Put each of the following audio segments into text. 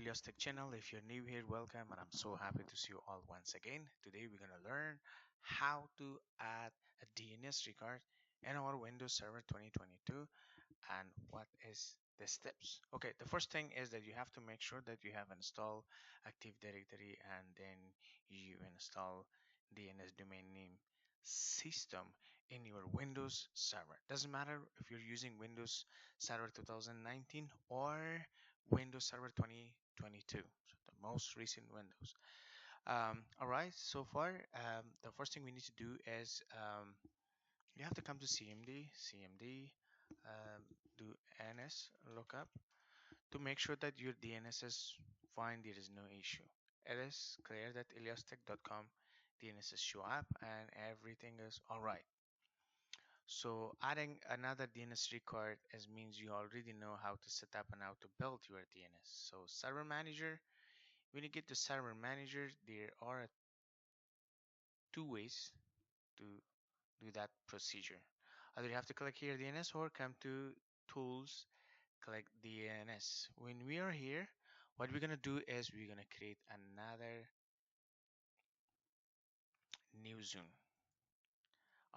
Elyas Tech channel. If you're new here, welcome, and I'm so happy to see you all once again. Today we're gonna learn how to add a DNS record in our Windows Server 2022 and what is the steps. Okay, the first thing is that you have to make sure that you have installed Active Directory and then you install DNS domain name system in your Windows server. Doesn't matter if you're using Windows Server 2019 or Windows Server 2022, so the most recent Windows. All right, so far, the first thing we need to do is you have to come to CMD, do NS lookup to make sure that your DNS is fine, there is no issue. It is clear that elyastech.com DNS is show up and everything is all right. So adding another DNS record is means you already know how to set up and how to build your DNS. So server manager, when you get to server manager, there are two ways to do that procedure. Either you have to click here DNS or come to tools, click DNS. When we are here, what we're gonna do is we're gonna create another new zone.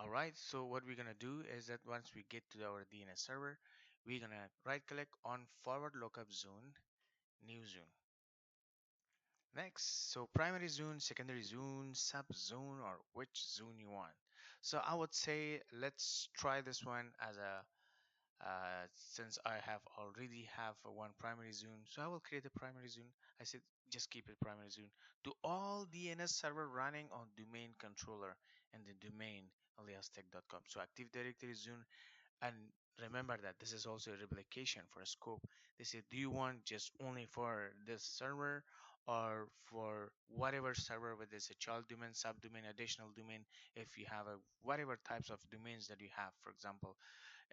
All right, so what we're gonna do is that once we get to our DNS server, we're gonna right click on forward lookup zone, new zone. Next, so primary zone, secondary zone, sub zone, or which zone you want. So I would say let's try this one as a since I have already have one primary zone, so I will create a primary zone. I said just keep it primary zone to all DNS server running on domain controller and the domain aliastech.com. So Active Directory zone, and remember that this is also a replication for a scope. They say, do you want just only for this server or for whatever server, whether it's a child domain, subdomain, additional domain, if you have a whatever types of domains that you have, for example,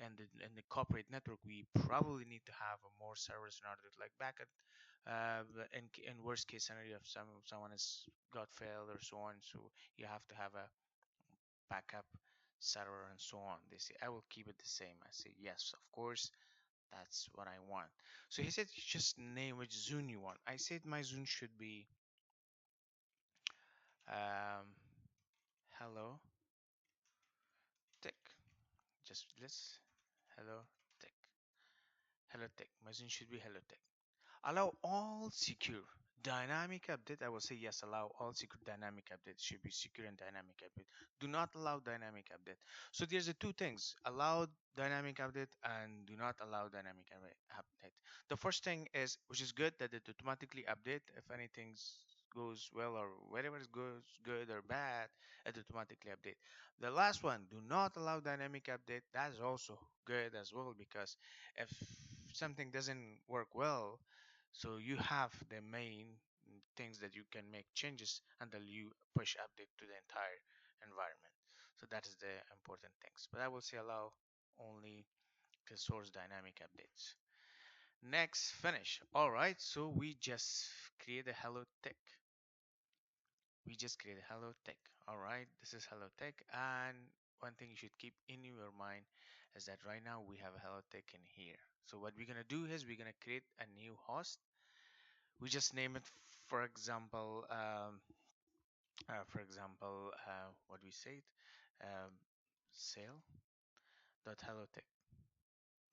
and in the corporate network, we probably need to have more servers in order to like backup. In worst case scenario, if someone has got failed or so on, so you have to have a backup server and so on. They say I will keep it the same. I say yes, of course, that's what I want. So he said just name which zone you want. I said my zone should be um, hello tech. Just let's hello tech. Hello tech. My zone should be hello tech. Allow all secure dynamic update. I will say yes, allow all secure dynamic update. Should be secure and dynamic update. Do not allow dynamic update. So there's the two things: allow dynamic update and do not allow dynamic update. The first thing is, which is good, that it automatically update if anything goes well or whatever goes good or bad, it automatically update. The last one, do not allow dynamic update. That is also good as well, because if something doesn't work well, so you have the main things that you can make changes until you push update to the entire environment. So that is the important things. But I will say allow only the source dynamic updates. Next, finish. All right, so we just create a hello tech. We just create a hello tech. All right, this is hello tech, and one thing you should keep in your mind is that right now we have a hello tech in here. So what we're gonna do is we're gonna create a new host. We just name it, for example, what we said, um, sale.hellotech.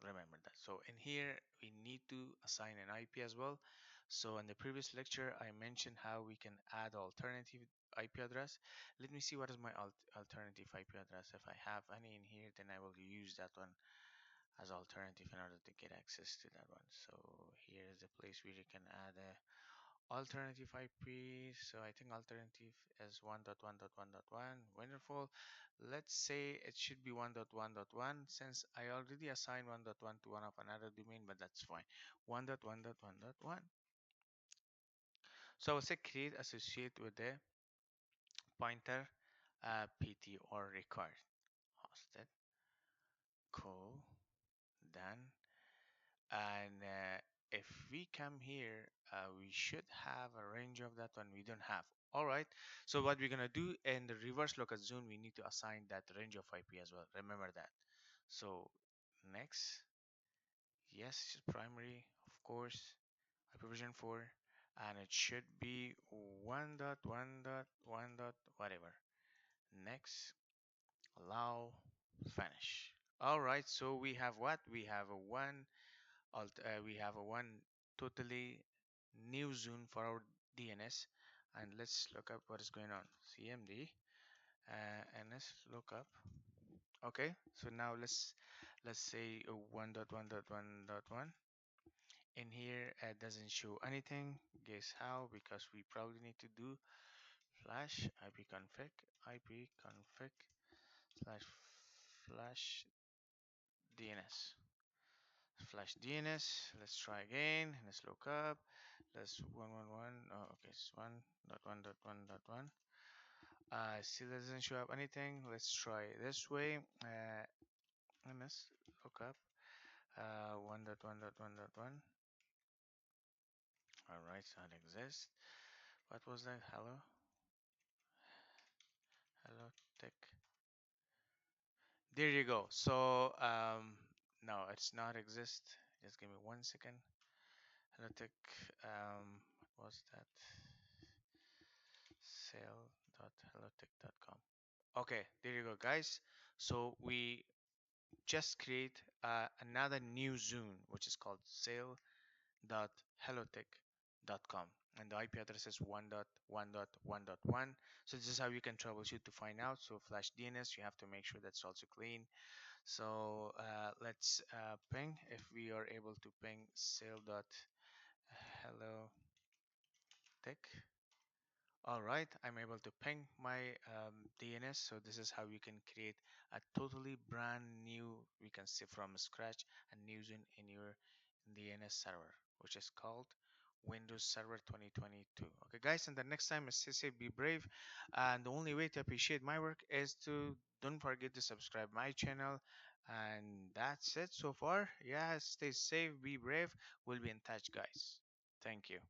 Remember that. So in here, we need to assign an IP as well. So in the previous lecture, I mentioned how we can add alternative IP address. Let me see what is my alternative IP address. If I have any in here, then I will use that one as alternative in order to get access to that one. So here is the place where you can add a alternative IP. So I think alternative is 1.1.1.1. Wonderful. Let's say it should be 1.1.1 since I already assigned 1.1 to one of another domain, but that's fine. 1.1.1.1. So I will say create associate with the pointer PT or record hosted. Cool. Done. And if we come here, we should have a range of that one. We don't have. All right, so what we're gonna do in the reverse local zone, we need to assign that range of IP as well, remember that. So next, yes, primary, of course, IP version 4, and it should be 1.1.1 dot whatever. Next, allow, finish. All right, so we have what? We have a we have a one totally new zone for our DNS, and let's look up what is going on. CMD and let's look up. Okay, so now let's say 1.1.1.1. In here it doesn't show anything. Guess how? Because we probably need to do flash ipconfig slash flash DNS flash DNS. Let's try again. Let's look up. Let's 111. Oh, okay, it's 1.1.1.1. Still doesn't show up anything. Let's try this way. And let's look up 1.1.1.1. All right, so it exists. What was that? Hello, tech. There you go. So no, it's not exist. Just give me 1 second. Hello, tech. What was that? Sale.hellotech.com. Okay, there you go, guys. So we just create another new zone, which is called sale.hellotech.com, and the IP address is 1.1.1.1. So this is how you can troubleshoot to find out. So flash DNS, you have to make sure that's also clean. So let's ping. If we are able to ping sale.hellotech. All right, I'm able to ping my DNS. So this is how you can create a totally brand new, we can say from scratch, a new zone in your DNS server, which is called Windows Server 2022. Okay, guys, and the next time, stay safe, be brave. And the only way to appreciate my work is to don't forget to subscribe my channel. And that's it so far. Yeah, stay safe, be brave. We'll be in touch, guys. Thank you.